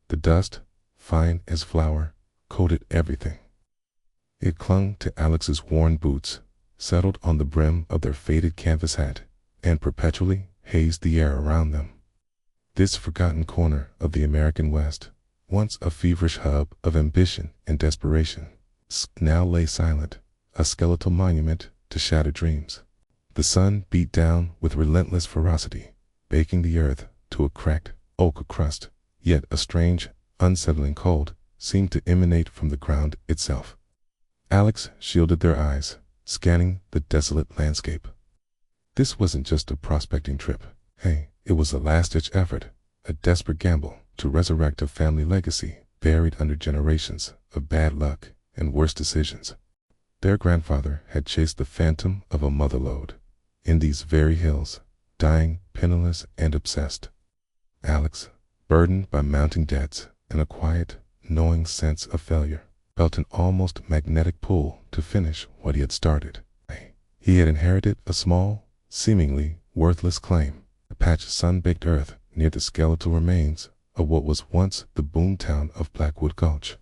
The dust, fine as flour, coated everything. It clung to Alex's worn boots, settled on the brim of their faded canvas hat, and perpetually hazed the air around them. This forgotten corner of the American West, once a feverish hub of ambition and desperation, now lay silent, a skeletal monument to shattered dreams. The sun beat down with relentless ferocity, baking the earth to a cracked ochre crust, yet a strange, unsettling cold seemed to emanate from the ground itself. Alex shielded their eyes, scanning the desolate landscape. This wasn't just a prospecting trip. Hey, it was a last-ditch effort, a desperate gamble to resurrect a family legacy buried under generations of bad luck and worse decisions. Their grandfather had chased the phantom of a motherlode in these very hills, dying penniless and obsessed. Alex, burdened by mounting debts and a quiet, knowing sense of failure, felt an almost magnetic pull to finish what he had started. He had inherited a small, seemingly worthless claim, a patch of sun-baked earth near the skeletal remains of what was once the boomtown of Blackwood Gulch.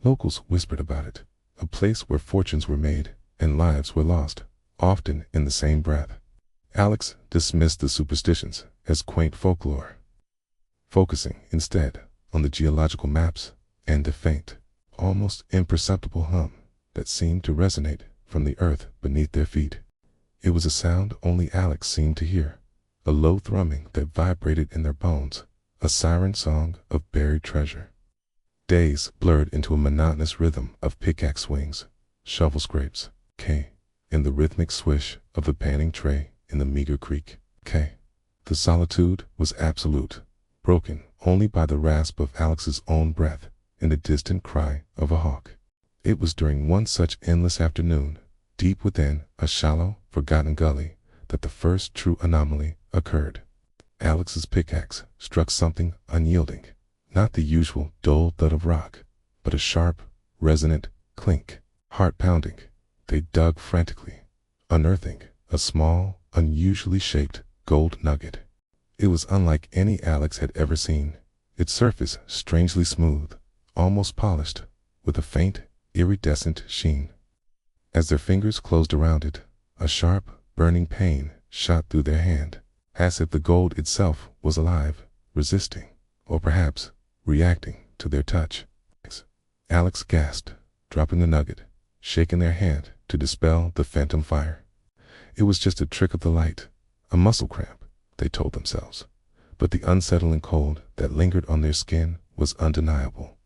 Locals whispered about it, a place where fortunes were made and lives were lost, often in the same breath. Alex dismissed the superstitions as quaint folklore, focusing instead on the geological maps and the faint, almost imperceptible hum that seemed to resonate from the earth beneath their feet. It was a sound only Alex seemed to hear, a low thrumming that vibrated in their bones, a siren song of buried treasure. Days blurred into a monotonous rhythm of pickaxe swings, shovel scrapes, and the rhythmic swish of the panning tray in the meager creek. The solitude was absolute, broken only by the rasp of Alex's own breath and the distant cry of a hawk. It was during one such endless afternoon, deep within a shallow, forgotten gully, that the first true anomaly occurred. Alex's pickaxe struck something unyielding, not the usual dull thud of rock, but a sharp, resonant clink, heart-pounding. They dug frantically, unearthing a small, unusually shaped gold nugget. It was unlike any Alex had ever seen, its surface strangely smooth, almost polished, with a faint, iridescent sheen. As their fingers closed around it, a sharp, burning pain shot through their hand, as if the gold itself was alive, resisting, or perhaps reacting to their touch. Alex gasped, dropping the nugget, shaking their hand to dispel the phantom fire. It was just a trick of the light, a muscle cramp, they told themselves, but the unsettling cold that lingered on their skin was undeniable.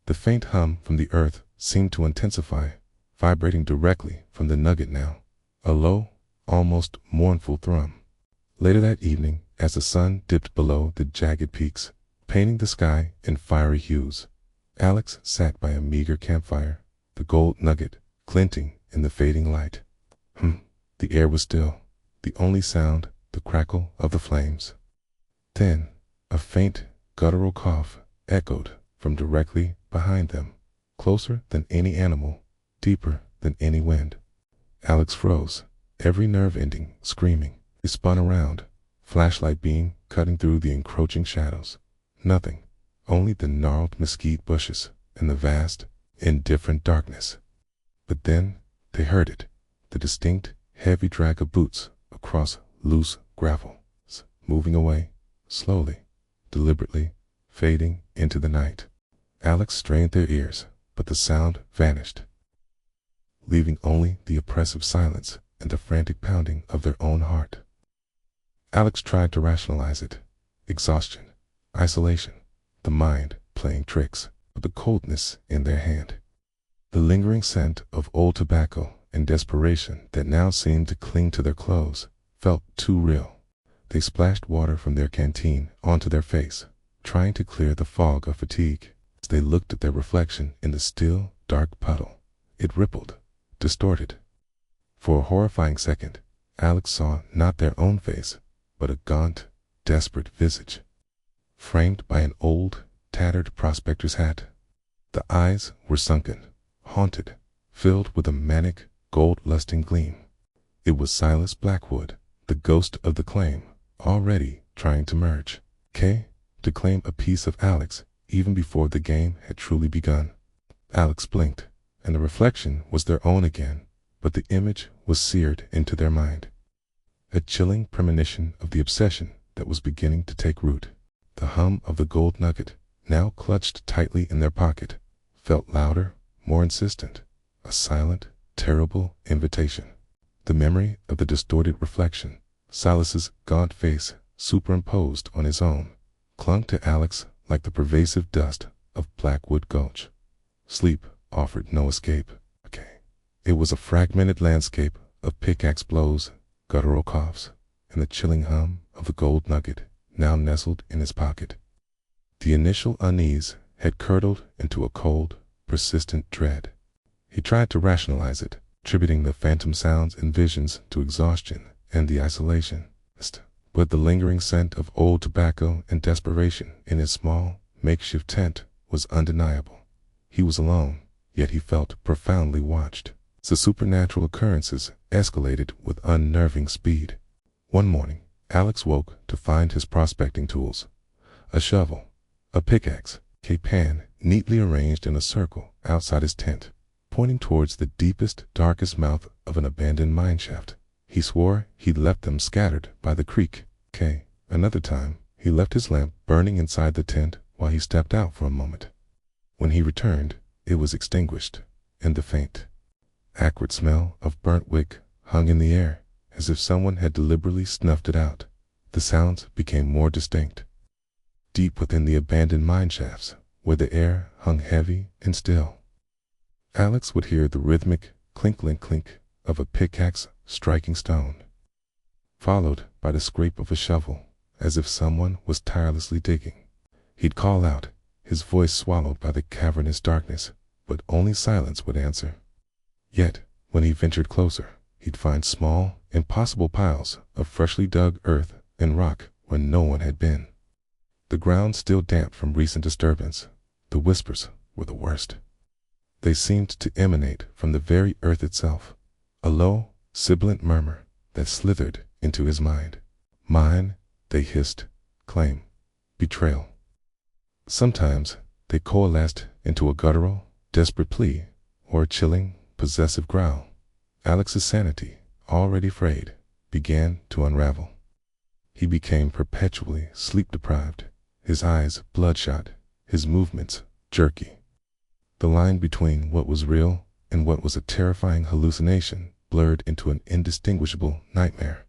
The faint hum from the earth seemed to intensify, vibrating directly from the nugget now, a low, almost mournful thrum. Later that evening, as the sun dipped below the jagged peaks, painting the sky in fiery hues, Alex sat by a meager campfire, the gold nugget glinting in the fading light. The air was still, the only sound the crackle of the flames. Then, a faint, guttural cough echoed from directly behind them, closer than any animal, deeper than any wind. Alex froze, every nerve ending screaming. They spun around, flashlight beam cutting through the encroaching shadows. Nothing, only the gnarled mesquite bushes and the vast, indifferent darkness. But then they heard it, the distinct, heavy drag of boots across loose gravel, moving away, slowly, deliberately, fading into the night. Alex strained their ears, but the sound vanished, leaving only the oppressive silence and the frantic pounding of their own heart. Alex tried to rationalize it. Exhaustion, isolation, the mind playing tricks, but the coldness in their hand, the lingering scent of old tobacco and desperation that now seemed to cling to their clothes, felt too real. They splashed water from their canteen onto their face, trying to clear the fog of fatigue. As they looked at their reflection in the still, dark puddle, it rippled, distorted. For a horrifying second, Alex saw not their own face, but a gaunt, desperate visage, framed by an old, tattered prospector's hat. The eyes were sunken, haunted, filled with a manic, gold-lusting gleam. It was Silas Blackwood, the ghost of the claim, already trying to merge, to claim a piece of Alex even before the game had truly begun. Alex blinked, and the reflection was their own again, but the image was seared into their mind. A chilling premonition of the obsession that was beginning to take root. The hum of the gold nugget, now clutched tightly in their pocket, felt louder, more insistent, a silent, terrible invitation. The memory of the distorted reflection, Silas's gaunt face superimposed on his own, clung to Alex like the pervasive dust of Blackwood Gulch. Sleep offered no escape. It was a fragmented landscape of pickaxe blows, guttural coughs, and the chilling hum of the gold nugget now nestled in his pocket. The initial unease had curdled into a cold, persistent dread. He tried to rationalize it, attributing the phantom sounds and visions to exhaustion and the isolation. But the lingering scent of old tobacco and desperation in his small, makeshift tent was undeniable. He was alone, yet he felt profoundly watched. The supernatural occurrences escalated with unnerving speed. One morning, Alex woke to find his prospecting tools, a shovel, a pickaxe, a pan neatly arranged in a circle outside his tent, pointing towards the deepest, darkest mouth of an abandoned mine shaft. He swore he'd left them scattered by the creek. Another time, he left his lamp burning inside the tent while he stepped out for a moment. When he returned, it was extinguished, and the faint, acrid smell of burnt wick hung in the air, as if someone had deliberately snuffed it out. The sounds became more distinct. Deep within the abandoned mine shafts, where the air hung heavy and still, Alex would hear the rhythmic clink-clink-clink of a pickaxe striking stone, followed by the scrape of a shovel, as if someone was tirelessly digging. He'd call out, his voice swallowed by the cavernous darkness, but only silence would answer. Yet, when he ventured closer, he'd find small, impossible piles of freshly dug earth and rock where no one had been. The ground still damp from recent disturbance. The whispers were the worst. They seemed to emanate from the very earth itself, a low, sibilant murmur that slithered into his mind. Mine, they hissed, claim, betrayal. Sometimes they coalesced into a guttural, desperate plea, or a chilling, possessive growl. Alex's sanity, already frayed, began to unravel. He became perpetually sleep-deprived, his eyes bloodshot, his movements jerky. The line between what was real and what was a terrifying hallucination blurred into an indistinguishable nightmare.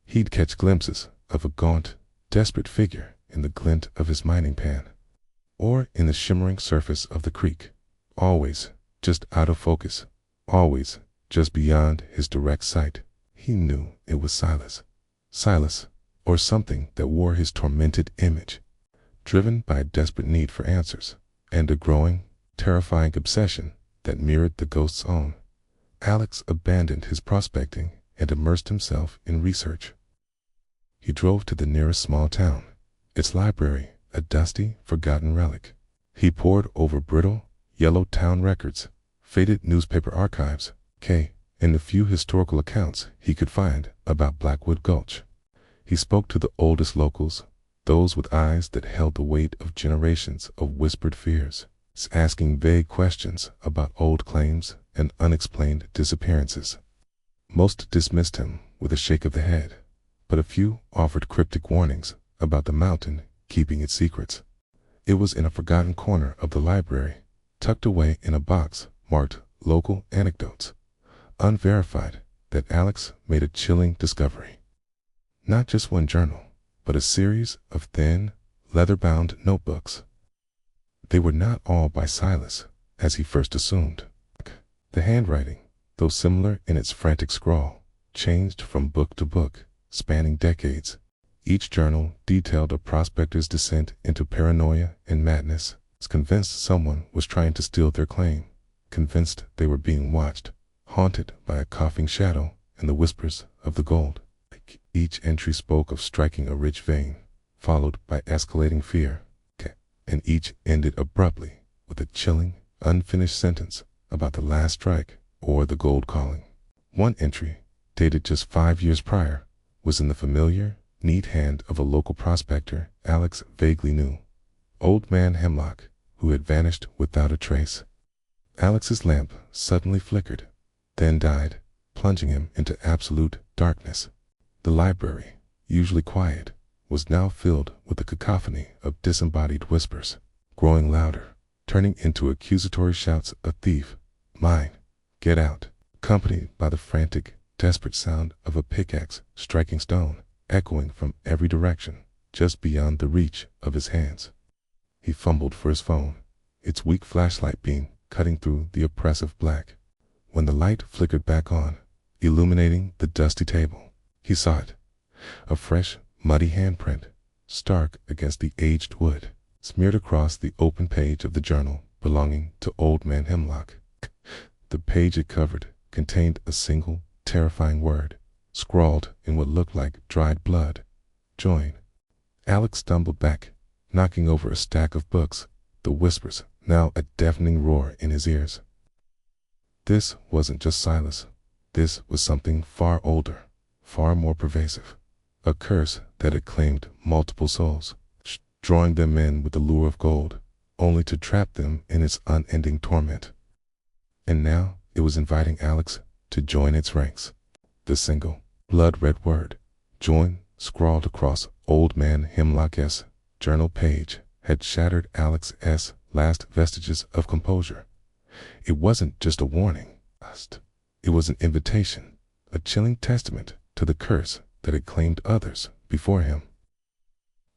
He'd catch glimpses of a gaunt, desperate figure in the glint of his mining pan, or in the shimmering surface of the creek, always just out of focus, always just beyond his direct sight. He knew it was Silas, or something that wore his tormented image, driven by a desperate need for answers, and a growing, terrifying obsession that mirrored the ghost's own. Alex abandoned his prospecting and immersed himself in research. He drove to the nearest small town, its library a dusty, forgotten relic. He pored over brittle, yellow town records, faded newspaper archives, and the few historical accounts he could find about Blackwood Gulch. He spoke to the oldest locals, those with eyes that held the weight of generations of whispered fears, asking vague questions about old claims and unexplained disappearances. Most dismissed him with a shake of the head, but a few offered cryptic warnings about the mountain keeping its secrets. It was in a forgotten corner of the library, tucked away in a box marked Local Anecdotes, unverified, that Alex made a chilling discovery. Not just one journal, but a series of thin, leather-bound notebooks. They were not all by Silas, as he first assumed. The handwriting, though similar in its frantic scrawl, changed from book to book, spanning decades. Each journal detailed a prospector's descent into paranoia and madness, convinced someone was trying to steal their claim, convinced they were being watched, haunted by a coughing shadow and the whispers of the gold. Each entry spoke of striking a rich vein, followed by escalating fear, and each ended abruptly with a chilling, unfinished sentence about the last strike or the gold calling. One entry, dated just 5 years prior, was in the familiar, neat hand of a local prospector Alex vaguely knew. Old Man Hemlock, who had vanished without a trace. Alex's lamp suddenly flickered, then died, plunging him into absolute darkness. The library, usually quiet, was now filled with a cacophony of disembodied whispers, growing louder, turning into accusatory shouts of thief, mine, get out, accompanied by the frantic, desperate sound of a pickaxe striking stone, echoing from every direction, just beyond the reach of his hands. He fumbled for his phone, its weak flashlight beam cutting through the oppressive black. When the light flickered back on, illuminating the dusty table, he saw it. A fresh, muddy handprint, stark against the aged wood, smeared across the open page of the journal belonging to Old Man Hemlock. The page it covered contained a single, terrifying word, scrawled in what looked like dried blood. Join. Alex stumbled back, knocking over a stack of books, the whispers now a deafening roar in his ears. This wasn't just Silas. This was something far older, far more pervasive. A curse that had claimed multiple souls, drawing them in with the lure of gold, only to trap them in its unending torment. And now it was inviting Alex to join its ranks. The single, blood-red word, join, scrawled across Old Man Hemlock's journal page, had shattered Alex's last vestiges of composure. It wasn't just a warning. It was an invitation, a chilling testament to the curse that had claimed others before him.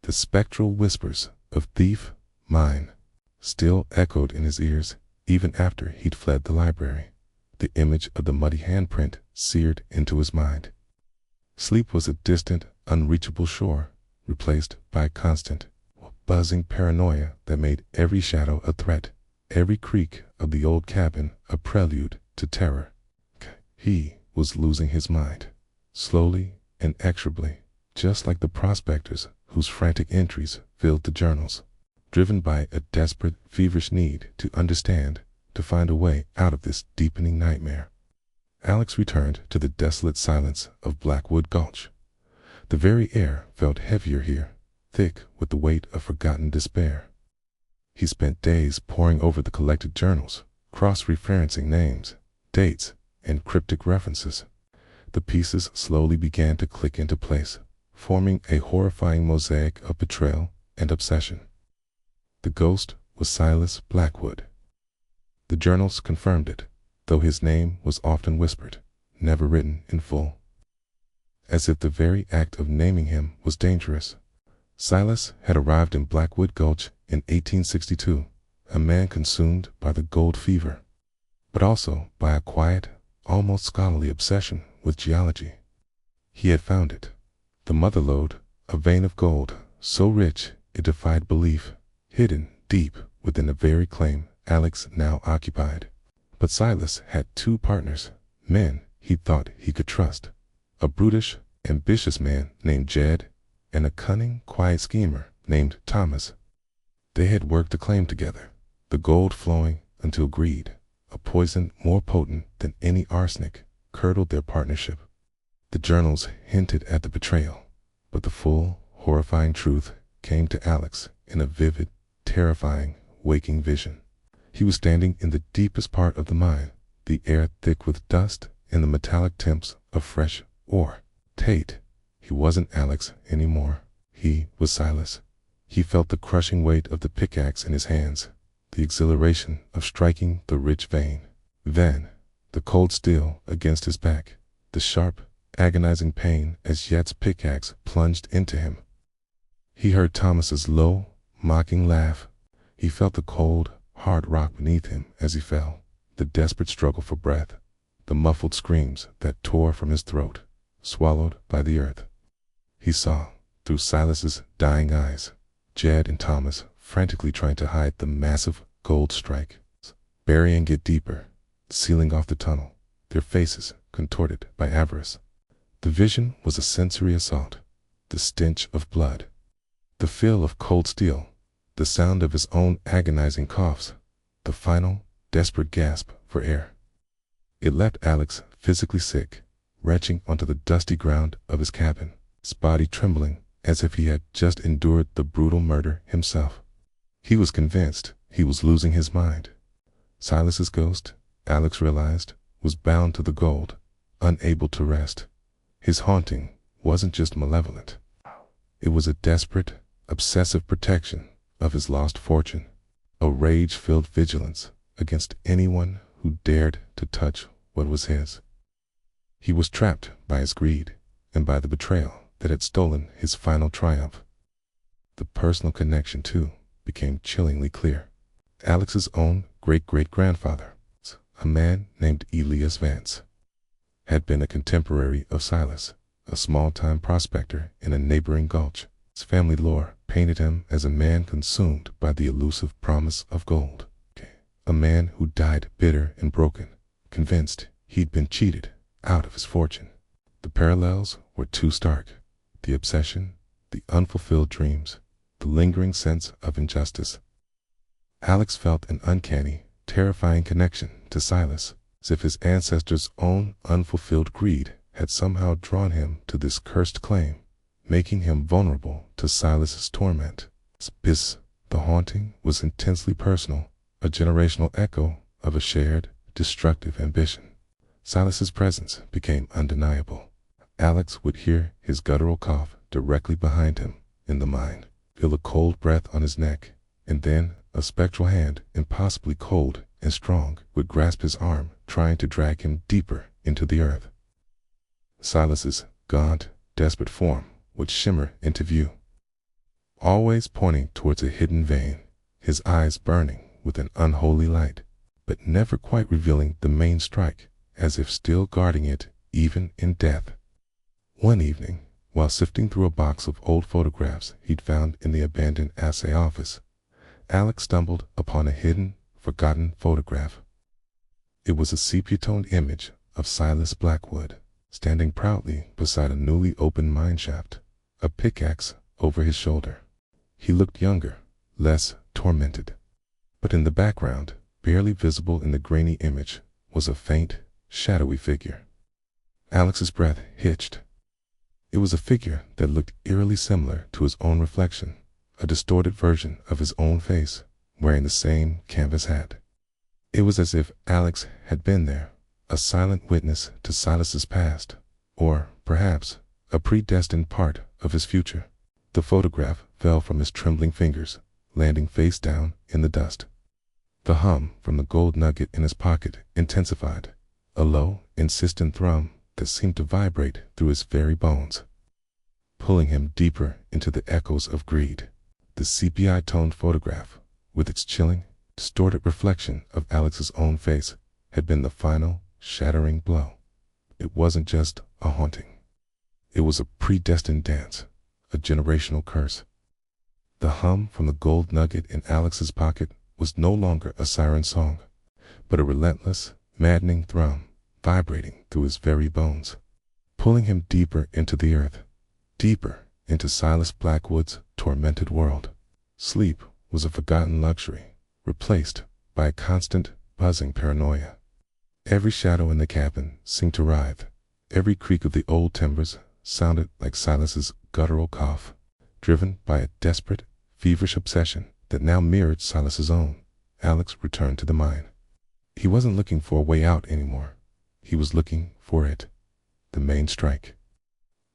The spectral whispers of thief, mine, still echoed in his ears even after he'd fled the library. The image of the muddy handprint seared into his mind. Sleep was a distant, unreachable shore, replaced by a constant, buzzing paranoia that made every shadow a threat, every creak of the old cabin a prelude to terror. He was losing his mind, slowly, inexorably, just like the prospectors whose frantic entries filled the journals, driven by a desperate, feverish need to understand, to find a way out of this deepening nightmare. Alex returned to the desolate silence of Blackwood Gulch. The very air felt heavier here, thick with the weight of forgotten despair. He spent days poring over the collected journals, cross-referencing names, dates, and cryptic references. The pieces slowly began to click into place, forming a horrifying mosaic of betrayal and obsession. The ghost was Silas Blackwood. The journals confirmed it, though his name was often whispered, never written in full. As if the very act of naming him was dangerous. Silas had arrived in Blackwood Gulch in 1862, a man consumed by the gold fever, but also by a quiet, almost scholarly obsession with geology. He had found it, the mother lode, a vein of gold, so rich it defied belief, hidden deep within the very claim Alex now occupied. But Silas had two partners, men he thought he could trust, a brutish, ambitious man named Jed, and a cunning, quiet schemer named Thomas. They had worked a claim together, the gold flowing until greed, a poison more potent than any arsenic, curdled their partnership. The journals hinted at the betrayal, but the full, horrifying truth came to Alex in a vivid, terrifying, waking vision. He was standing in the deepest part of the mine, the air thick with dust and the metallic temps of fresh ore. Tate. He wasn't Alex anymore. He was Silas. He felt the crushing weight of the pickaxe in his hands, the exhilaration of striking the rich vein. Then, the cold steel against his back, the sharp, agonizing pain as Yet's pickaxe plunged into him. He heard Thomas's low, mocking laugh. He felt the cold, hard rock beneath him as he fell, the desperate struggle for breath, the muffled screams that tore from his throat, swallowed by the earth. He saw, through Silas's dying eyes, Jed and Thomas frantically trying to hide the massive gold strike, burying it deeper, sealing off the tunnel, their faces contorted by avarice. The vision was a sensory assault, the stench of blood, the feel of cold steel, the sound of his own agonizing coughs, the final, desperate gasp for air. It left Alex physically sick, retching onto the dusty ground of his cabin, his body trembling as if he had just endured the brutal murder himself. He was convinced he was losing his mind. Silas's ghost, Alex realized, was bound to the gold, unable to rest. His haunting wasn't just malevolent. It was a desperate, obsessive protection of his lost fortune, a rage-filled vigilance against anyone who dared to touch what was his. He was trapped by his greed and by the betrayal that had stolen his final triumph. The personal connection, too, became chillingly clear. Alex's own great-great-grandfather, a man named Elias Vance, had been a contemporary of Silas, a small-time prospector in a neighboring gulch. His family lore painted him as a man consumed by the elusive promise of gold, a man who died bitter and broken, convinced he'd been cheated out of his fortune. The parallels were too stark. The obsession, the unfulfilled dreams, the lingering sense of injustice. Alex felt an uncanny, terrifying connection to Silas, as if his ancestors' own unfulfilled greed had somehow drawn him to this cursed claim, making him vulnerable to Silas's torment. The haunting was intensely personal, a generational echo of a shared, destructive ambition. Silas's presence became undeniable. Alex would hear his guttural cough directly behind him in the mine, feel a cold breath on his neck, and then a spectral hand, impossibly cold and strong, would grasp his arm, trying to drag him deeper into the earth. Silas's gaunt, desperate form would shimmer into view, always pointing towards a hidden vein, his eyes burning with an unholy light, but never quite revealing the main strike, as if still guarding it even in death. One evening, while sifting through a box of old photographs he'd found in the abandoned assay office, Alex stumbled upon a hidden, forgotten photograph. It was a sepia-toned image of Silas Blackwood, standing proudly beside a newly opened mine shaft, a pickaxe over his shoulder. He looked younger, less tormented. But in the background, barely visible in the grainy image, was a faint, shadowy figure. Alex's breath hitched. It was a figure that looked eerily similar to his own reflection, a distorted version of his own face, wearing the same canvas hat. It was as if Alex had been there, a silent witness to Silas's past, or, perhaps, a predestined part of his future. The photograph fell from his trembling fingers, landing face down in the dust. The hum from the gold nugget in his pocket intensified, a low, insistent thrum that seemed to vibrate through his very bones, pulling him deeper into the echoes of greed. The sepia-toned photograph, with its chilling, distorted reflection of Alex's own face, had been the final, shattering blow. It wasn't just a haunting. It was a predestined dance, a generational curse. The hum from the gold nugget in Alex's pocket was no longer a siren song, but a relentless, maddening thrum vibrating through his very bones, pulling him deeper into the earth, deeper into Silas Blackwood's tormented world. Sleep was a forgotten luxury, replaced by a constant, buzzing paranoia. Every shadow in the cabin seemed to writhe. Every creak of the old timbers sounded like Silas's guttural cough, driven by a desperate, feverish obsession that now mirrored Silas's own. Alex returned to the mine. He wasn't looking for a way out anymore. He was looking for it. The main strike.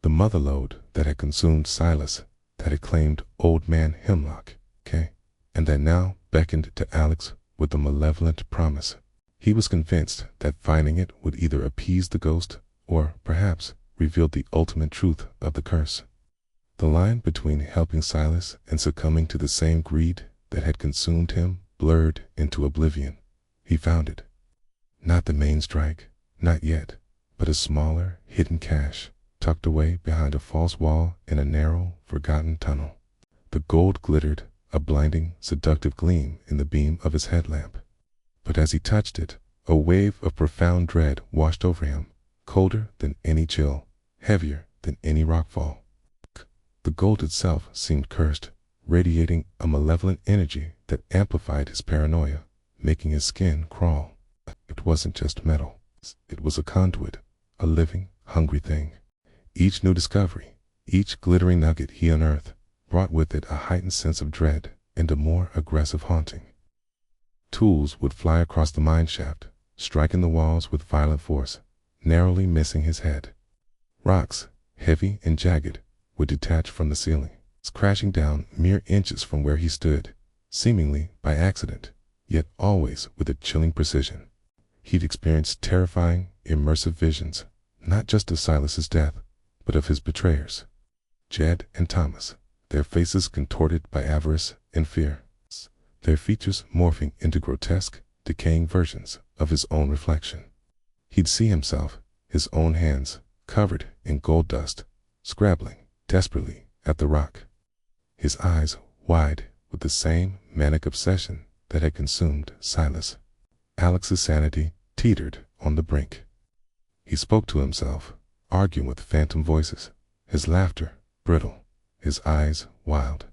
The mother lode that had consumed Silas, that had claimed Old Man Hemlock, and that now beckoned to Alex with a malevolent promise. He was convinced that finding it would either appease the ghost or, perhaps, reveal the ultimate truth of the curse. The line between helping Silas and succumbing to the same greed that had consumed him blurred into oblivion. He found it. Not the main strike, not yet, but a smaller, hidden cache, tucked away behind a false wall in a narrow, forgotten tunnel. The gold glittered, a blinding, seductive gleam in the beam of his headlamp. But as he touched it, a wave of profound dread washed over him, colder than any chill, heavier than any rockfall. The gold itself seemed cursed, radiating a malevolent energy that amplified his paranoia, making his skin crawl. It wasn't just metal. It was a conduit, a living, hungry thing. Each new discovery, each glittering nugget he unearthed, brought with it a heightened sense of dread, and a more aggressive haunting. Tools would fly across the mine shaft, striking the walls with violent force, narrowly missing his head. Rocks, heavy and jagged, would detach from the ceiling, crashing down mere inches from where he stood, seemingly by accident, yet always with a chilling precision. He'd experienced terrifying, immersive visions, not just of Silas's death, but of his betrayers, Jed and Thomas, their faces contorted by avarice and fear, their features morphing into grotesque, decaying versions of his own reflection. He'd see himself, his own hands, covered in gold dust, scrabbling desperately at the rock, his eyes wide with the same manic obsession that had consumed Silas. Alex's sanity teetered on the brink. He spoke to himself, arguing with phantom voices, his laughter brittle, his eyes wild.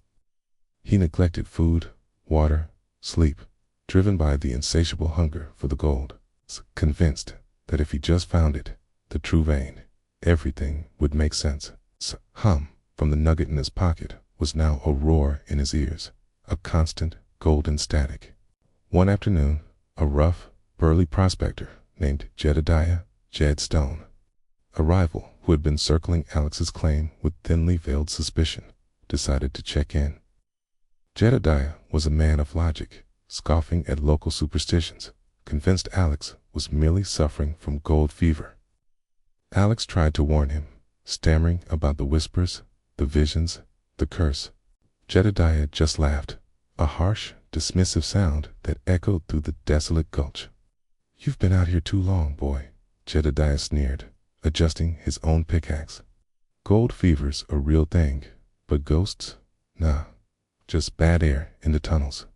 He neglected food, water, sleep, driven by the insatiable hunger for the gold, convinced that if he just found it, the true vein, everything would make sense. Hum from the nugget in his pocket was now a roar in his ears, a constant golden static. One afternoon, a rough, burly prospector named Jedediah Jed Stone, a rival who had been circling Alex's claim with thinly veiled suspicion, decided to check in. Jedediah was a man of logic, scoffing at local superstitions, convinced Alex was merely suffering from gold fever. Alex tried to warn him, stammering about the whispers, the visions, the curse. Jedediah just laughed, a harsh, dismissive sound that echoed through the desolate gulch. "You've been out here too long, boy," Jedediah sneered, adjusting his own pickaxe. "Gold fever's a real thing, but ghosts? Nah, just bad air in the tunnels.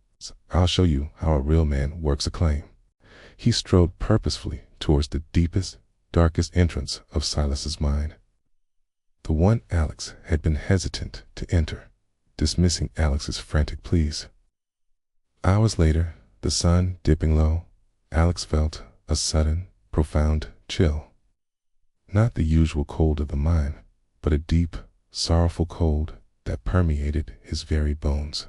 I'll show you how a real man works a claim." He strode purposefully towards the deepest, darkest entrance of Silas's mind, the one Alex had been hesitant to enter, dismissing Alex's frantic pleas. Hours later, the sun dipping low, Alex felt a sudden, profound chill. Not the usual cold of the mine, but a deep, sorrowful cold that permeated his very bones.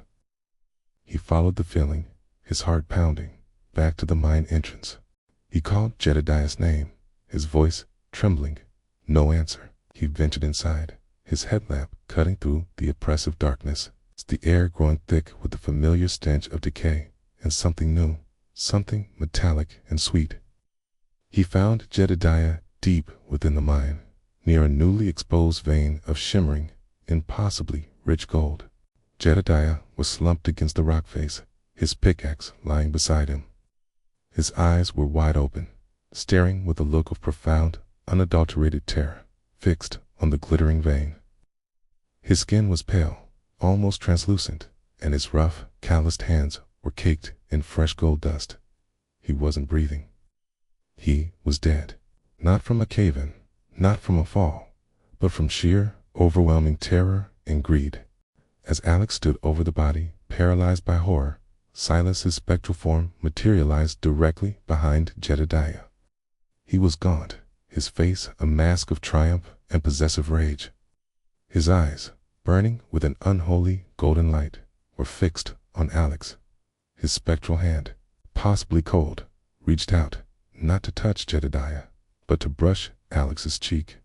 He followed the feeling, his heart pounding, back to the mine entrance. He called Jedediah's name, his voice trembling. No answer. He ventured inside, his headlamp cutting through the oppressive darkness, the air growing thick with the familiar stench of decay and something new, something metallic and sweet. He found Jedediah deep within the mine, near a newly exposed vein of shimmering, impossibly rich gold. Jedediah was slumped against the rock face, his pickaxe lying beside him. His eyes were wide open, staring with a look of profound, unadulterated terror, fixed on the glittering vein. His skin was pale, almost translucent, and his rough, calloused hands were caked in fresh gold dust. He wasn't breathing. He was dead, not from a cave-in, not from a fall, but from sheer, overwhelming terror and greed. As Alex stood over the body, paralyzed by horror, Silas's spectral form materialized directly behind Jedediah. He was gaunt, his face a mask of triumph and possessive rage. His eyes, burning with an unholy golden light, were fixed on Alex. His spectral hand, possibly cold, reached out, not to touch Jedediah, but to brush Alex's cheek.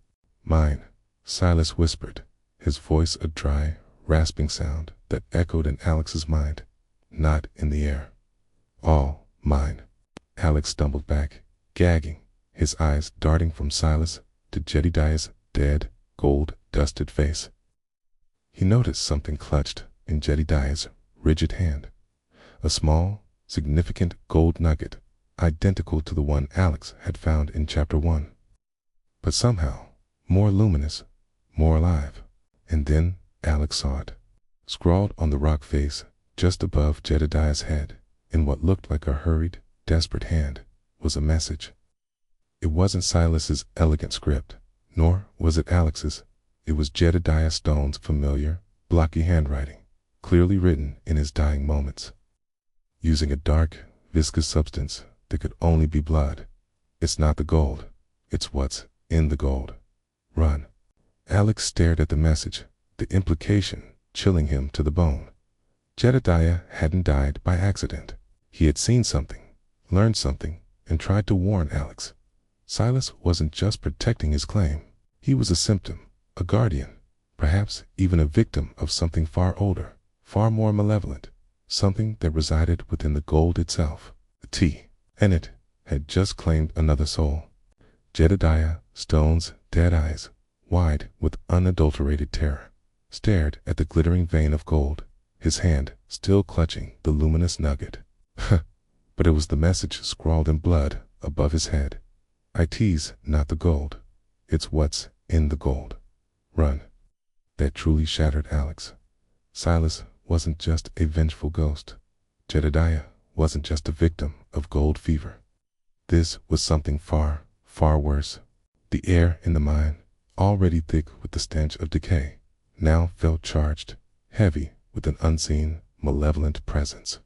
"Mine," Silas whispered, his voice a dry, rasping sound that echoed in Alex's mind, not in the air. "All mine." Alex stumbled back, gagging, his eyes darting from Silas to Jedediah's dead, gold-dusted face. He noticed something clutched in Jedediah's rigid hand, a small, significant gold nugget, identical to the one Alex had found in Chapter 1. But somehow, more luminous, more alive. And then Alex saw it. Scrawled on the rock face, just above Jedediah's head, in what looked like a hurried, desperate hand, was a message. It wasn't Silas's elegant script, nor was it Alex's. It was Jedediah Stone's familiar, blocky handwriting, clearly written in his dying moments. Using a dark, viscous substance that could only be blood. "It's not the gold. It's what's in the gold. Run." Alex stared at the message, the implication chilling him to the bone. Jedediah hadn't died by accident. He had seen something, learned something, and tried to warn Alex. Silas wasn't just protecting his claim. He was a symptom, a guardian, perhaps even a victim of something far older, far more malevolent, something that resided within the gold itself. The T, and it had just claimed another soul. Jedediah Stone's dead eyes, wide with unadulterated terror, stared at the glittering vein of gold, his hand still clutching the luminous nugget. But it was the message scrawled in blood above his head. It's not the gold. It's what's in the gold. Run. That truly shattered Alex. Silas wasn't just a vengeful ghost. Jedediah wasn't just a victim of gold fever. This was something far, far worse. The air in the mine, already thick with the stench of decay, now felt charged, heavy with an unseen, malevolent presence.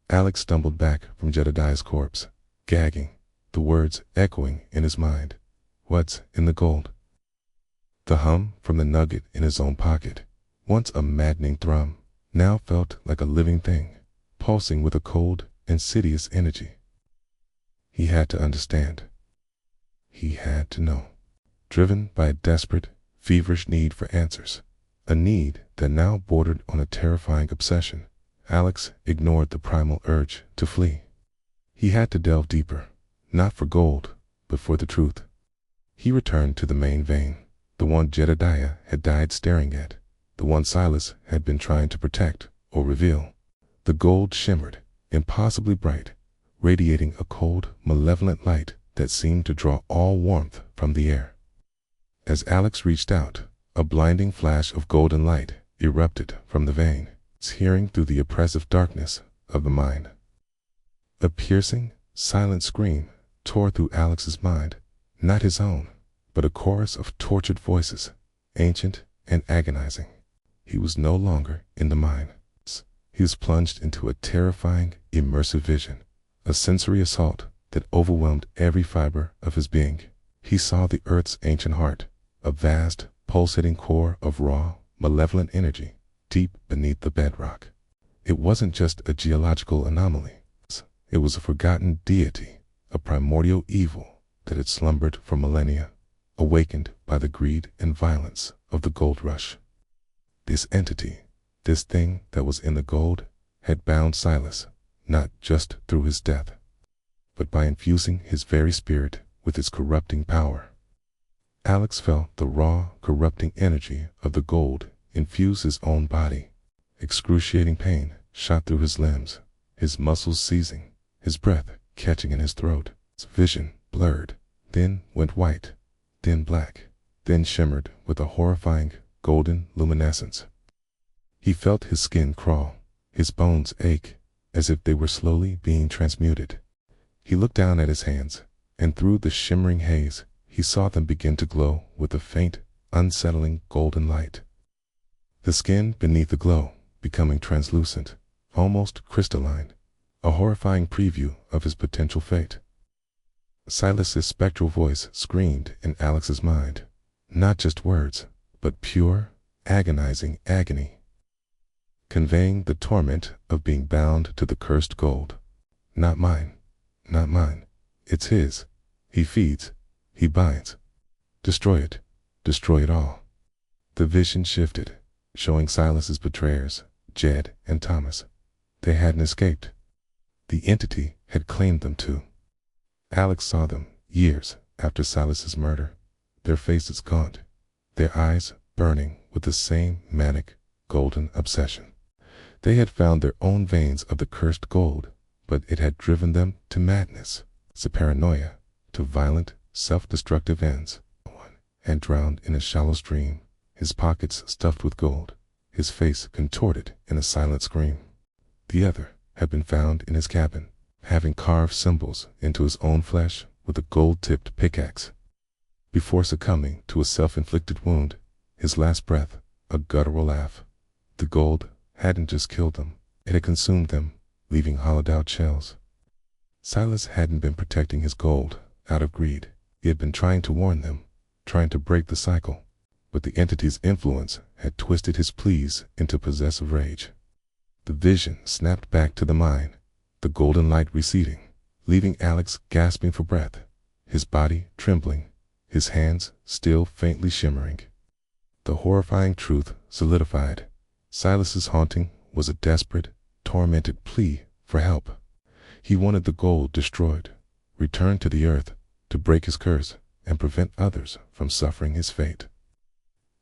Alex stumbled back from Jedediah's corpse, gagging, the words echoing in his mind. What's in the gold? The hum from the nugget in his own pocket, once a maddening thrum, now felt like a living thing, pulsing with a cold, insidious energy. He had to understand. He had to know. Driven by a desperate, feverish need for answers, a need that now bordered on a terrifying obsession, Alex ignored the primal urge to flee. He had to delve deeper, not for gold, but for the truth. He returned to the main vein, the one Jedediah had died staring at, the one Silas had been trying to protect or reveal. The gold shimmered, impossibly bright, radiating a cold, malevolent light that seemed to draw all warmth from the air. As Alex reached out, a blinding flash of golden light erupted from the vein, searing through the oppressive darkness of the mine. A piercing, silent scream tore through Alex's mind, not his own, but a chorus of tortured voices, ancient and agonizing. He was no longer in the mine. He was plunged into a terrifying, immersive vision, a sensory assault that overwhelmed every fiber of his being. He saw the Earth's ancient heart, a vast, pulsating core of raw, malevolent energy, deep beneath the bedrock. It wasn't just a geological anomaly. It was a forgotten deity, a primordial evil that had slumbered for millennia, awakened by the greed and violence of the gold rush. This entity, this thing that was in the gold, had bound Silas, not just through his death, but by infusing his very spirit with its corrupting power. Alex felt the raw, corrupting energy of the gold infuse his own body. Excruciating pain shot through his limbs, his muscles seizing, his breath catching in his throat. His vision blurred, then went white, then black, then shimmered with a horrifying, golden luminescence. He felt his skin crawl, his bones ache, as if they were slowly being transmuted. He looked down at his hands, and through the shimmering haze, he saw them begin to glow with a faint, unsettling golden light. The skin beneath the glow becoming translucent, almost crystalline, a horrifying preview of his potential fate. Silas's spectral voice screamed in Alex's mind, not just words, but pure, agonizing agony, conveying the torment of being bound to the cursed gold. Not mine, not mine, it's his. He feeds, he binds. Destroy it all. The vision shifted, showing Silas's betrayers, Jed and Thomas. They hadn't escaped. The entity had claimed them too. Alex saw them years after Silas's murder, their faces gaunt, their eyes burning with the same manic, golden obsession. They had found their own veins of the cursed gold, but it had driven them to madness, to paranoia, to violent, self-destructive ends. One had drowned in a shallow stream, his pockets stuffed with gold, his face contorted in a silent scream. The other had been found in his cabin, having carved symbols into his own flesh with a gold-tipped pickaxe. Before succumbing to a self-inflicted wound, his last breath, a guttural laugh. The gold hadn't just killed them, it had consumed them, leaving hollowed-out shells. Silas hadn't been protecting his gold out of greed. He had been trying to warn them, trying to break the cycle, but the entity's influence had twisted his pleas into possessive rage. The vision snapped back to the mine, the golden light receding, leaving Alex gasping for breath, his body trembling, his hands still faintly shimmering. The horrifying truth solidified. Silas's haunting was a desperate, tormented plea for help. He wanted the gold destroyed, returned to the earth, to break his curse and prevent others from suffering his fate.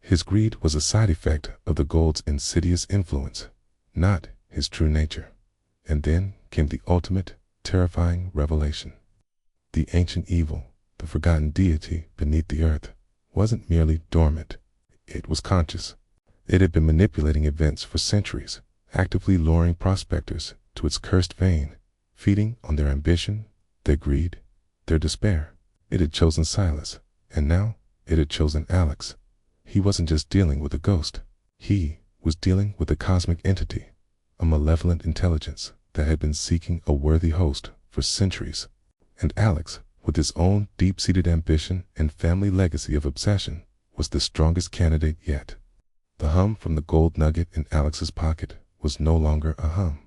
His greed was a side effect of the gold's insidious influence, not his true nature. And then came the ultimate, terrifying revelation. The ancient evil, the forgotten deity beneath the earth, wasn't merely dormant. It was conscious. It had been manipulating events for centuries, actively luring prospectors to its cursed vein, feeding on their ambition, their greed, their despair. It had chosen Silas, and now it had chosen Alex. He wasn't just dealing with a ghost. He was dealing with a cosmic entity, a malevolent intelligence that had been seeking a worthy host for centuries. And Alex, with his own deep-seated ambition and family legacy of obsession, was the strongest candidate yet. The hum from the gold nugget in Alex's pocket was no longer a hum.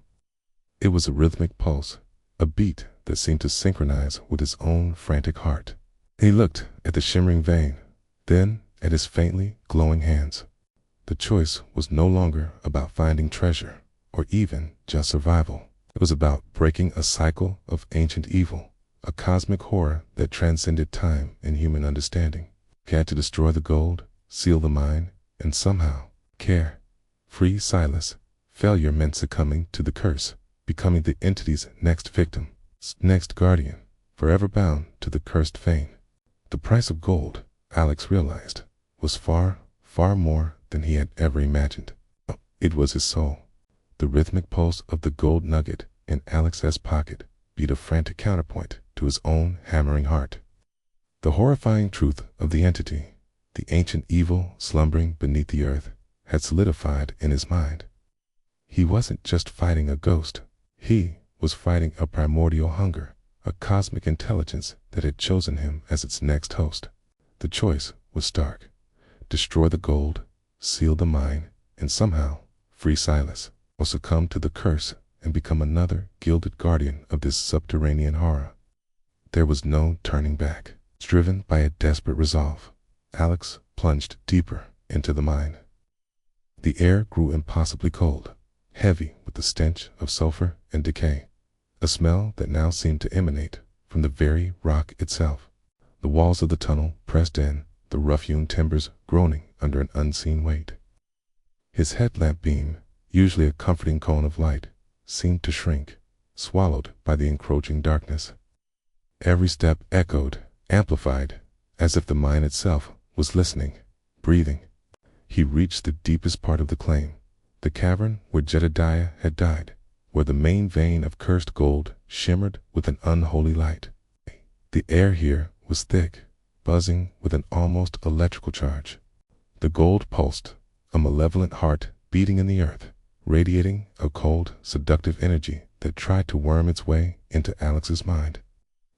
It was a rhythmic pulse, a beat that seemed to synchronize with his own frantic heart. He looked at the shimmering vein, then at his faintly glowing hands. The choice was no longer about finding treasure, or even just survival. It was about breaking a cycle of ancient evil, a cosmic horror that transcended time and human understanding. He had to destroy the gold, seal the mine, and somehow free Silas. Failure meant succumbing to the curse, becoming the entity's next victim, next guardian, forever bound to the cursed vein. The price of gold, Alex realized, was far, far more than he had ever imagined. It was his soul. The rhythmic pulse of the gold nugget in Alex's pocket beat a frantic counterpoint to his own hammering heart. The horrifying truth of the entity, the ancient evil slumbering beneath the earth, had solidified in his mind. He wasn't just fighting a ghost. He was fighting a primordial hunger, a cosmic intelligence that had chosen him as its next host. The choice was stark. Destroy the gold, seal the mine, and somehow free Silas, or succumb to the curse and become another gilded guardian of this subterranean horror. There was no turning back. Driven by a desperate resolve, Alex plunged deeper into the mine. The air grew impossibly cold, heavy with the stench of sulfur and decay, a smell that now seemed to emanate from the very rock itself. The walls of the tunnel pressed in, the rough-hewn timbers groaning under an unseen weight. His headlamp beam, usually a comforting cone of light, seemed to shrink, swallowed by the encroaching darkness. Every step echoed, amplified, as if the mine itself was listening, breathing. He reached the deepest part of the claim, the cavern where Jedediah had died, where the main vein of cursed gold shimmered with an unholy light. The air here was thick, buzzing with an almost electrical charge. The gold pulsed, a malevolent heart beating in the earth, radiating a cold, seductive energy that tried to worm its way into Alex's mind,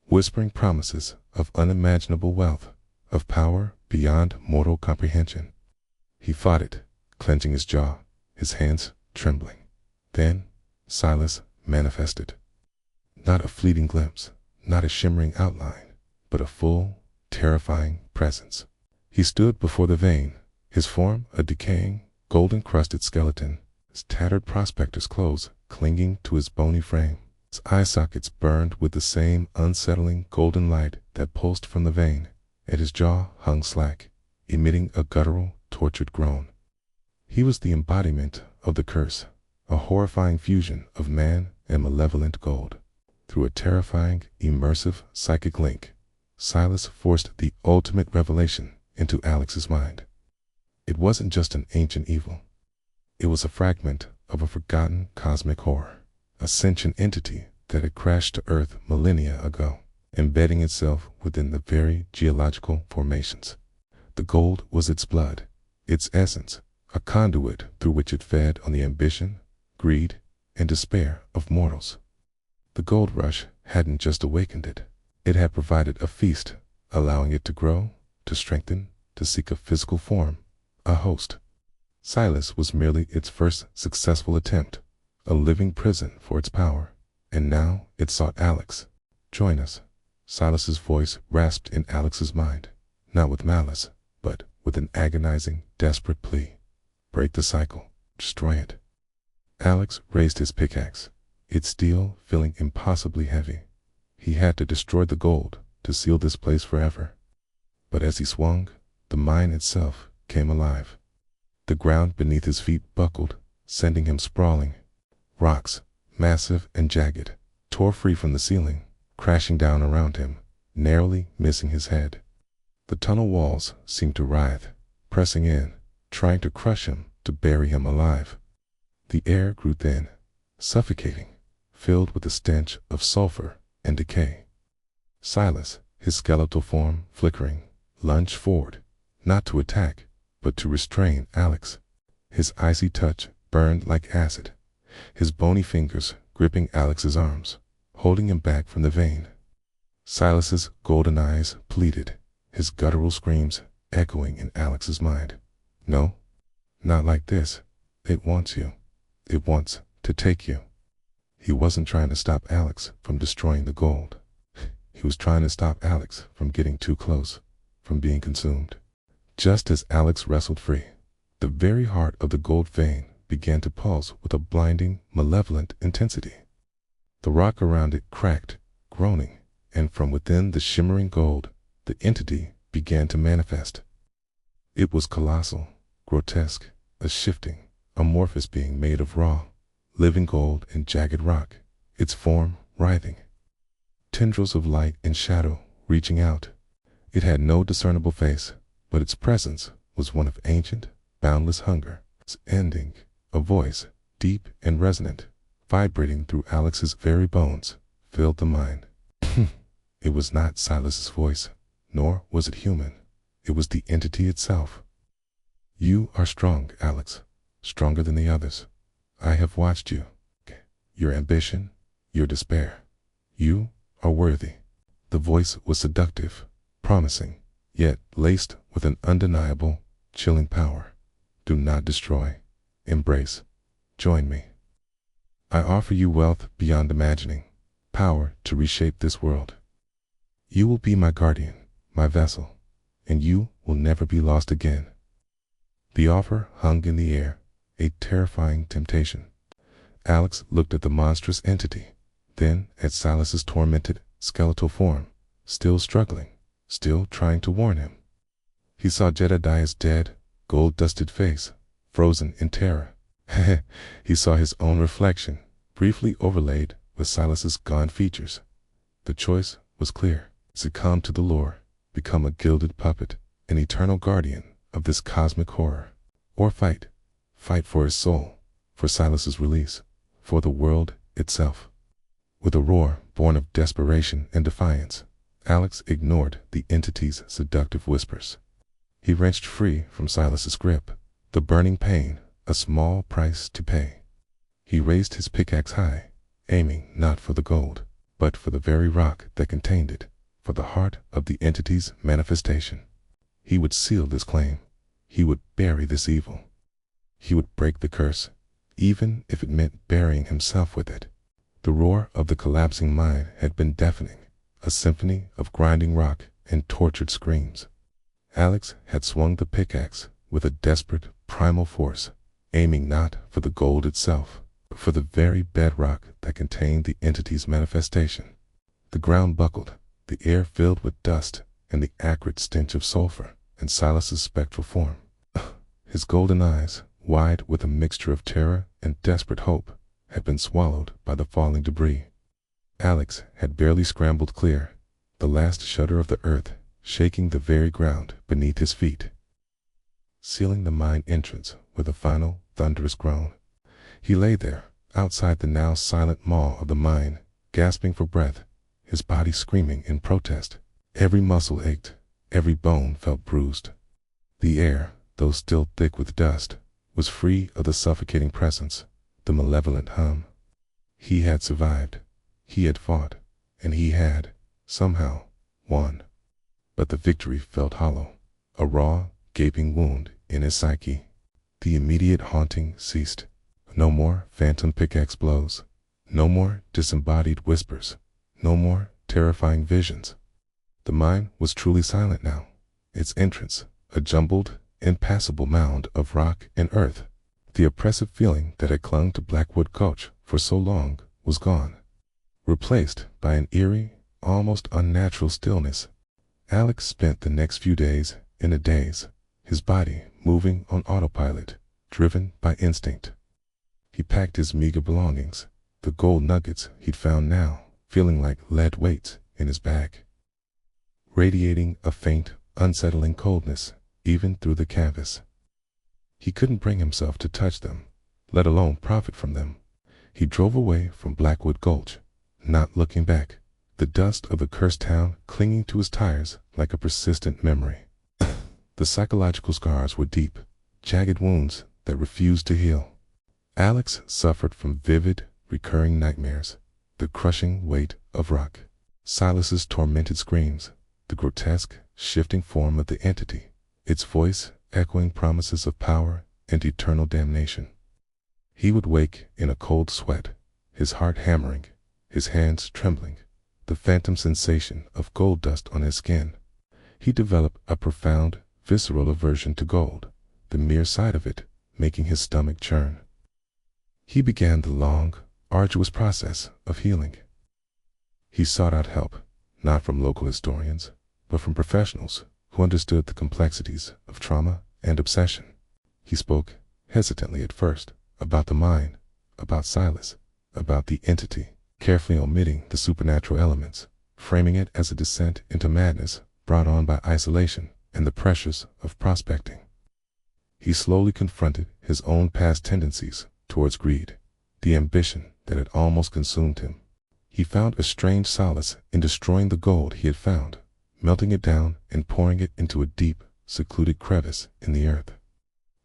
whispering promises of unimaginable wealth, of power beyond mortal comprehension. He fought it, clenching his jaw, his hands trembling. Then Silas manifested. Not a fleeting glimpse, not a shimmering outline, but a full, terrifying presence. He stood before the vein, his form a decaying, gold-encrusted skeleton, his tattered prospector's clothes clinging to his bony frame. His eye sockets burned with the same unsettling golden light that pulsed from the vein, and his jaw hung slack, emitting a guttural, tortured groan. He was the embodiment of the curse, a horrifying fusion of man and malevolent gold. Through a terrifying, immersive psychic link, Silas forced the ultimate revelation into Alex's mind. It wasn't just an ancient evil. It was a fragment of a forgotten cosmic horror, a sentient entity that had crashed to Earth millennia ago, embedding itself within the very geological formations. The gold was its blood, its essence, a conduit through which it fed on the ambition, greed, and despair of mortals. The gold rush hadn't just awakened it. It had provided a feast, allowing it to grow, to strengthen, to seek a physical form, a host. Silas was merely its first successful attempt, a living prison for its power, and now it sought Alex. "Join us." Silas's voice rasped in Alex's mind, not with malice, but with an agonizing, desperate plea. "Break the cycle. Destroy it." Alex raised his pickaxe, its steel feeling impossibly heavy. He had to destroy the gold to seal this place forever. But as he swung, the mine itself came alive. The ground beneath his feet buckled, sending him sprawling. Rocks, massive and jagged, tore free from the ceiling, crashing down around him, narrowly missing his head. The tunnel walls seemed to writhe, pressing in, trying to crush him, to bury him alive. The air grew thin, suffocating, filled with the stench of sulfur and decay. Silas, his skeletal form flickering, lunged forward, not to attack, but to restrain Alex. His icy touch burned like acid, his bony fingers gripping Alex's arms, holding him back from the vein. Silas's golden eyes pleaded, his guttural screams echoing in Alex's mind. "No, not like this. It wants you. It wants to take you." He wasn't trying to stop Alex from destroying the gold. He was trying to stop Alex from getting too close, from being consumed. Just as Alex wrestled free, the very heart of the gold vein began to pulse with a blinding, malevolent intensity. The rock around it cracked, groaning, and from within the shimmering gold, the entity began to manifest. It was colossal, grotesque, a shifting, amorphous being made of raw, living gold and jagged rock, its form writhing. Tendrils of light and shadow reaching out. It had no discernible face, but its presence was one of ancient, boundless hunger. Its ending, a voice, deep and resonant, vibrating through Alex's very bones, filled the mind. It was not Silas's voice, nor was it human. It was the entity itself. "You are strong, Alex, stronger than the others. I have watched you. Your ambition, your despair. You are worthy." The voice was seductive, promising, yet laced with an undeniable, chilling power. "Do not destroy. Embrace. Join me. I offer you wealth beyond imagining, power to reshape this world. You will be my guardian, my vessel, and you will never be lost again." The offer hung in the air, a terrifying temptation. Alex looked at the monstrous entity, then at Silas's tormented, skeletal form, still struggling, still trying to warn him. He saw Jedediah's dead, gold-dusted face, frozen in terror. He saw his own reflection, briefly overlaid with Silas's gaunt features. The choice was clear: succumb to the lure, become a gilded puppet, an eternal guardian of this cosmic horror, or fight for his soul, for Silas's release, for the world itself. With a roar born of desperation and defiance, Alex ignored the entity's seductive whispers. He wrenched free from Silas's grip, the burning pain a small price to pay. He raised his pickaxe high, aiming not for the gold, but for the very rock that contained it, for the heart of the entity's manifestation. He would seal this claim. He would bury this evil. He would break the curse, even if it meant burying himself with it. The roar of the collapsing mine had been deafening, a symphony of grinding rock and tortured screams. Alex had swung the pickaxe with a desperate, primal force, aiming not for the gold itself, but for the very bedrock that contained the entity's manifestation. The ground buckled, the air filled with dust and the acrid stench of sulfur, and Silas's spectral form. His golden eyes, wide with a mixture of terror and desperate hope, had been swallowed by the falling debris. Alex had barely scrambled clear, the last shudder of the earth shaking the very ground beneath his feet. Sealing the mine entrance with a final, thunderous groan, he lay there, outside the now silent maw of the mine, gasping for breath, his body screaming in protest. Every muscle ached, every bone felt bruised. The air, though still thick with dust, was free of the suffocating presence, the malevolent hum. He had survived, he had fought, and he had, somehow, won. But the victory felt hollow, a raw, gaping wound in his psyche. The immediate haunting ceased. No more phantom pickaxe blows. No more disembodied whispers. No more terrifying visions. The mine was truly silent now. Its entrance, a jumbled, impassable mound of rock and earth. The oppressive feeling that had clung to Blackwood Gulch for so long was gone, replaced by an eerie, almost unnatural stillness. Alex spent the next few days in a daze, his body moving on autopilot, driven by instinct. He packed his meager belongings, the gold nuggets he'd found now feeling like lead weights in his bag, radiating a faint, unsettling coldness even through the canvas. He couldn't bring himself to touch them, let alone profit from them. He drove away from Blackwood Gulch, not looking back, the dust of the cursed town clinging to his tires like a persistent memory. The psychological scars were deep, jagged wounds that refused to heal. Alex suffered from vivid, recurring nightmares, the crushing weight of rock, Silas's tormented screams, the grotesque, shifting form of the entity, its voice echoing promises of power and eternal damnation. He would wake in a cold sweat, his heart hammering, his hands trembling, the phantom sensation of gold dust on his skin. He developed a profound, visceral aversion to gold, the mere sight of it making his stomach churn. He began the long, arduous process of healing. He sought out help, not from local historians, but from professionals who understood the complexities of trauma and obsession. He spoke, hesitantly at first, about the mine, about Silas, about the entity, carefully omitting the supernatural elements, framing it as a descent into madness brought on by isolation and the pressures of prospecting. He slowly confronted his own past tendencies towards greed, the ambition that had almost consumed him. He found a strange solace in destroying the gold he had found, melting it down and pouring it into a deep, secluded crevice in the earth,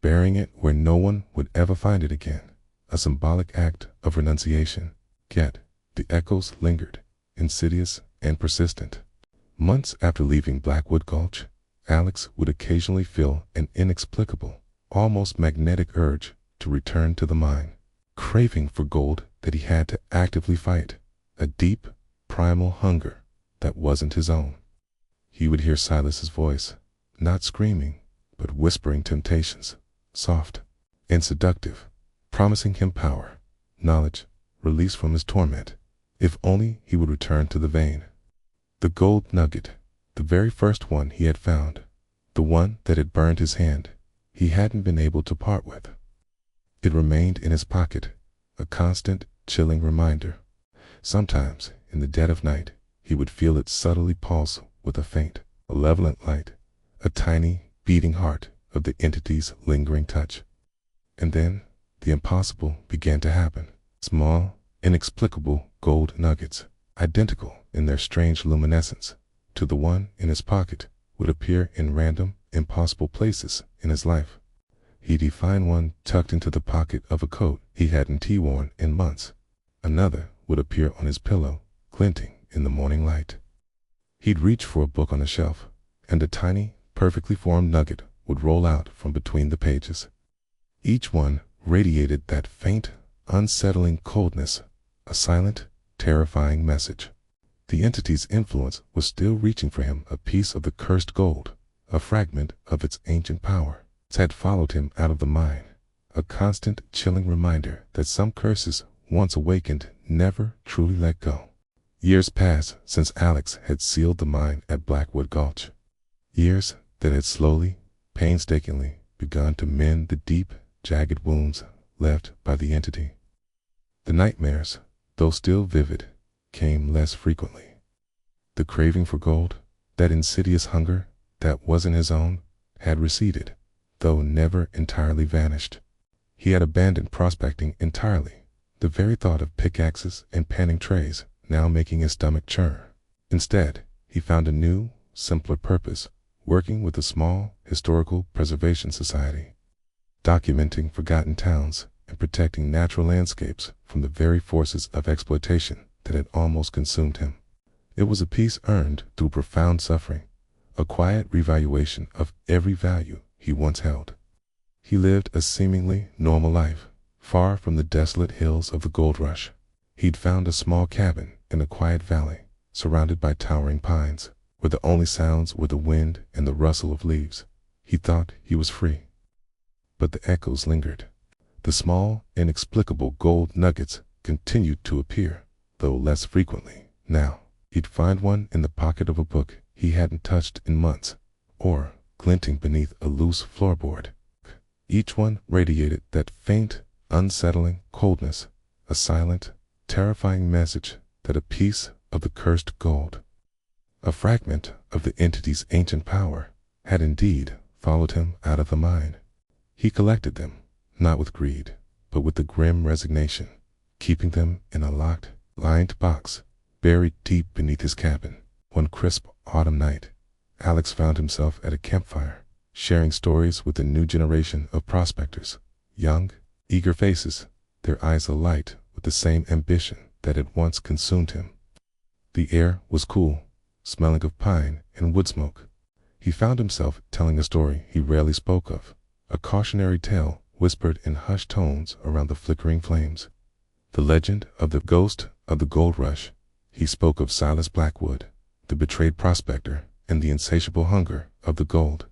burying it where no one would ever find it again, a symbolic act of renunciation. Yet, the echoes lingered, insidious and persistent. Months after leaving Blackwood Gulch, Alex would occasionally feel an inexplicable, almost magnetic urge to return to the mine, craving for gold that he had to actively fight, a deep, primal hunger that wasn't his own. He would hear Silas's voice, not screaming, but whispering temptations, soft and seductive, promising him power, knowledge, release from his torment, if only he would return to the vein. The gold nugget, the very first one he had found, the one that had burned his hand, he hadn't been able to part with. It remained in his pocket, a constant, chilling reminder. Sometimes, in the dead of night, he would feel it subtly pulse with a faint, malevolent light, a tiny, beating heart of the entity's lingering touch. And then, the impossible began to happen. Small, inexplicable gold nuggets, identical in their strange luminescence to the one in his pocket, would appear in random, impossible places in his life. He'd find one tucked into the pocket of a coat he hadn't worn in months. Another would appear on his pillow, glinting in the morning light. He'd reach for a book on the shelf, and a tiny, perfectly formed nugget would roll out from between the pages. Each one radiated that faint, unsettling coldness, a silent, terrifying message. The entity's influence was still reaching for him a piece of the cursed gold, a fragment of its ancient power. It had followed him out of the mine, a constant, chilling reminder that some curses, once awakened, never truly let go. Years passed since Alex had sealed the mine at Blackwood Gulch. Years that had slowly, painstakingly begun to mend the deep, jagged wounds left by the entity. The nightmares, though still vivid, came less frequently. The craving for gold, that insidious hunger that wasn't his own, had receded, though never entirely vanished. He had abandoned prospecting entirely, the very thought of pickaxes and panning trays now making his stomach churn. Instead, he found a new, simpler purpose, working with a small historical preservation society, documenting forgotten towns and protecting natural landscapes from the very forces of exploitation that had almost consumed him. It was a peace earned through profound suffering, a quiet revaluation of every value he once held. He lived a seemingly normal life, far from the desolate hills of the gold rush. He'd found a small cabin in a quiet valley, surrounded by towering pines, where the only sounds were the wind and the rustle of leaves. He thought he was free. But the echoes lingered. The small, inexplicable gold nuggets continued to appear, though less frequently. Now, he'd find one in the pocket of a book he hadn't touched in months, or glinting beneath a loose floorboard. Each one radiated that faint, unsettling coldness, a silent, terrifying message that a piece of the cursed gold, a fragment of the entity's ancient power, had indeed followed him out of the mine. He collected them, not with greed, but with the grim resignation, keeping them in a locked, lined box, buried deep beneath his cabin. One crisp autumn night, Alex found himself at a campfire, sharing stories with a new generation of prospectors, young, eager faces, their eyes alight with the same ambition that had once consumed him. The air was cool, smelling of pine and wood smoke. He found himself telling a story he rarely spoke of, a cautionary tale whispered in hushed tones around the flickering flames. The legend of the ghost of the gold rush. He spoke of Silas Blackwood, the betrayed prospector, and the insatiable hunger of the gold.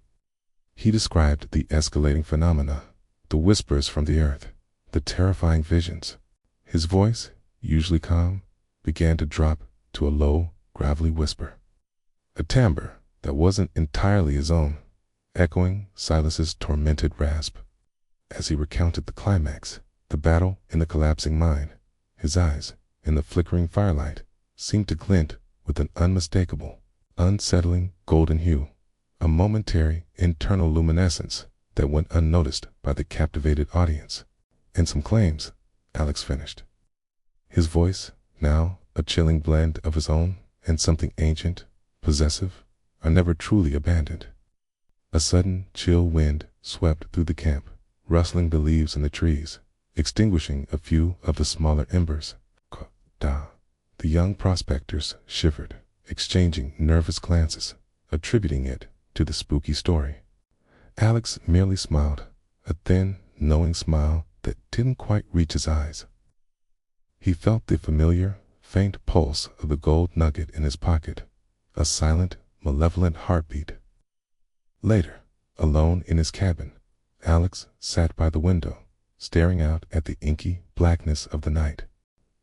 He described the escalating phenomena, the whispers from the earth, the terrifying visions. His voice, usually calm, began to drop to a low, gravelly whisper, a timbre that wasn't entirely his own, echoing Silas's tormented rasp. As he recounted the climax, the battle in the collapsing mine, his eyes, in the flickering firelight, seemed to glint with an unmistakable, unsettling golden hue, a momentary internal luminescence that went unnoticed by the captivated audience. And some claims, Alex finished. His voice, now a chilling blend of his own and something ancient, possessive, are never truly abandoned. A sudden chill wind swept through the camp, rustling the leaves in the trees, extinguishing a few of the smaller embers. The young prospectors shivered, exchanging nervous glances, attributing it to the spooky story. Alex merely smiled, a thin, knowing smile that didn't quite reach his eyes. He felt the familiar, faint pulse of the gold nugget in his pocket, a silent, malevolent heartbeat. Later, alone in his cabin, Alex sat by the window, staring out at the inky blackness of the night.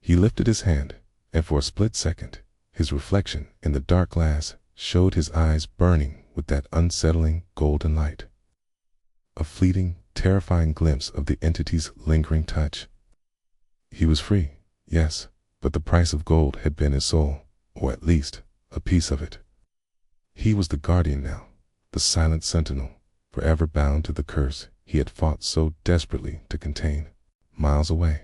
He lifted his hand, and for a split second, his reflection in the dark glass showed his eyes burning with that unsettling golden light. A fleeting, terrifying glimpse of the entity's lingering touch. He was free, yes, but the price of gold had been his soul, or at least, a piece of it. He was the guardian now, the silent sentinel, forever bound to the curse he had fought so desperately to contain. Miles away,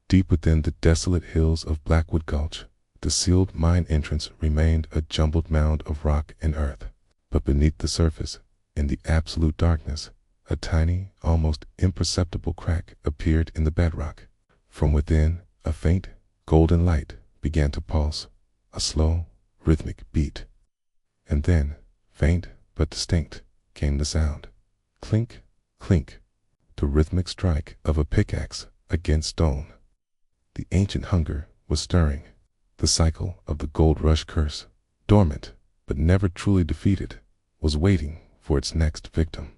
deep within the desolate hills of Blackwood Gulch, the sealed mine entrance remained a jumbled mound of rock and earth. But beneath the surface, in the absolute darkness, a tiny, almost imperceptible crack appeared in the bedrock. From within, a faint, golden light began to pulse, a slow, rhythmic beat. And then, faint but distinct, came the sound. Clink, clink, the rhythmic strike of a pickaxe against stone. The ancient hunger was stirring. The cycle of the gold rush curse, dormant but never truly defeated, was waiting for its next victim.